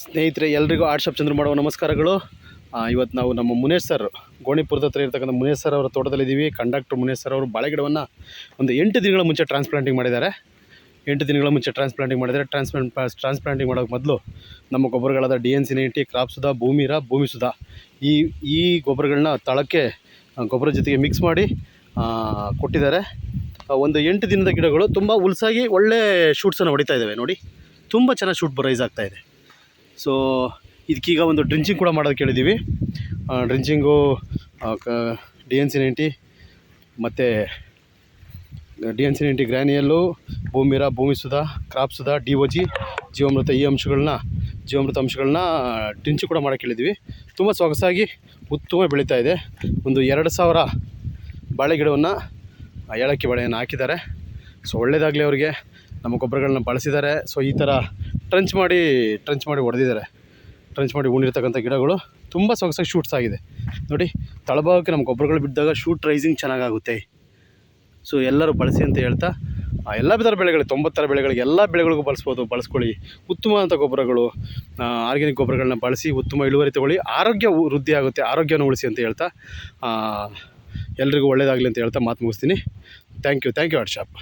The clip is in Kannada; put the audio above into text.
ಸ್ನೇಹಿತರೆ ಎಲ್ರಿಗೂ ಆರ್ಟ್ ಶಾಪ್ ಚಂದ್ರ ಮಾಡುವ ನಮಸ್ಕಾರಗಳು. ಇವತ್ತು ನಾವು ನಮ್ಮ ಮುನೇಶ್ ಸರ್ ಗೋಣಿಪುರದ ಹತ್ರ ಇರ್ತಕ್ಕಂಥ ಮುನೇಶ್ ಸರ್ ಅವರ ತೋಟದಲ್ಲಿದ್ದೀವಿ. ಕಂಡಕ್ಟರ್ ಮುನೇಶ್ ಸರ್ ಅವರು ಬಾಳೆ ಗಿಡವನ್ನು ಒಂದು 8 ದಿನಗಳ ಮುಂಚೆ ಟ್ರಾನ್ಸ್ಪ್ಲಾಂಟಿಂಗ್ ಮಾಡಿದ್ದಾರೆ. 8 ದಿನಗಳ ಮುಂಚೆ ಟ್ರಾನ್ಸ್ಪ್ಲಾಂಟಿಂಗ್ ಮಾಡಿದ್ದಾರೆ. ಟ್ರಾನ್ಸ್ಪ್ಲಾಂಟಿಂಗ್ ಮಾಡೋಕ್ಕೆ ಮೊದಲು ನಮ್ಮ ಗೊಬ್ಬರಗಳಾದ DNC90, ಕ್ರಾಪ್ ಸುಧಾ, ಭೂಮಿ ಸುಧಾ ಈ ಗೊಬ್ಬರಗಳನ್ನ ತಳಕ್ಕೆ ಗೊಬ್ಬರ ಜೊತೆಗೆ ಮಿಕ್ಸ್ ಮಾಡಿ ಕೊಟ್ಟಿದ್ದಾರೆ. ಒಂದು 8 ದಿನದ ಗಿಡಗಳು ತುಂಬ ಉಲ್ಸಾಗಿ ಒಳ್ಳೆ ಶೂಟ್ಸನ್ನು ಹೊಡಿತಾ ಇದ್ದಾವೆ. ನೋಡಿ, ತುಂಬ ಚೆನ್ನಾಗಿ ಶೂಟ್ ರೈಸ್ ಆಗ್ತಾಯಿದೆ. ಸೊ ಇದಕ್ಕೀಗ ಒಂದು ಡ್ರಿಂಚಿಂಗ್ ಕೂಡ ಮಾಡೋದಕ್ಕೆ ಹೇಳಿದ್ದೀವಿ. ಡ್ರಿಂಚಿಂಗು DNC90 ಮತ್ತು DNC90 ಗ್ರ್ಯಾನಿಯಲ್ಲು, ಭೂಮಿ ಸುಧಾ, ಕ್ರಾಪ್ ಸುಧಾ, DOG, ಜೀವಾಮೃತ ಜೀವಾಮೃತ ಅಂಶಗಳನ್ನ ಡ್ರಿಂಚಿಂಗ್ ಕೂಡ ಮಾಡೋಕ್ಕೆ ಹೇಳಿದ್ದೀವಿ. ತುಂಬ ಸೊಗಸಾಗಿ ಉತ್ತಮ ಬೆಳೀತಾ ಇದೆ. ಒಂದು 2000 ಬಾಳೆ ಗಿಡವನ್ನು ಏಲಕ್ಕಿ ಬಾಳೆಯನ್ನು ಹಾಕಿದ್ದಾರೆ. ಸೊ ಒಳ್ಳೆಯದಾಗಲಿ ಅವರಿಗೆ. ನಮ್ಮ ಗೊಬ್ಬರಗಳನ್ನ ಬಳಸಿದ್ದಾರೆ. ಸೊ ಈ ಥರ ಟ್ರಂಚ್ ಮಾಡಿ ಹೊಡೆದಿದ್ದಾರೆ. ಟ್ರಂಚ್ ಮಾಡಿ ಉಣಿರ್ತಕ್ಕಂಥ ಗಿಡಗಳು ತುಂಬ ಸೊಗಸಾಗಿ ಶೂಟ್ಸ್ ಆಗಿದೆ. ನೋಡಿ, ತಳಭಾಗಕ್ಕೆ ನಮ್ಮ ಗೊಬ್ಬರಗಳು ಬಿದ್ದಾಗ ಶೂಟ್ ರೈಸಿಂಗ್ ಚೆನ್ನಾಗಾಗುತ್ತೆ. ಸೊ ಎಲ್ಲರೂ ಬಳಸಿ ಅಂತ ಹೇಳ್ತಾ, ಎಲ್ಲ ಥರ ಬೆಳೆಗಳಿಗೆ 90 ಥರ ಬೆಳೆಗಳಿಗೆ ಎಲ್ಲ ಬೆಳೆಗಳಿಗೂ ಬಳಸ್ಕೊಳ್ಳಿ. ಉತ್ತಮವಾದಂಥ ಗೊಬ್ಬರಗಳು, ಆರ್ಗ್ಯಾನಿಕ್ ಗೊಬ್ಬರಗಳನ್ನ ಬಳಸಿ ಉತ್ತಮ ಇಳುವರಿ ತಗೊಳ್ಳಿ. ಆರೋಗ್ಯ ವೃದ್ಧಿ ಆಗುತ್ತೆ. ಆರೋಗ್ಯನ ಉಳಿಸಿ ಅಂತ ಹೇಳ್ತಾ, ಎಲ್ರಿಗೂ ಒಳ್ಳೆಯದಾಗಲಿ ಅಂತ ಹೇಳ್ತಾ ಮಾತು ಮುಗಿಸ್ತೀನಿ. Thank you art shop.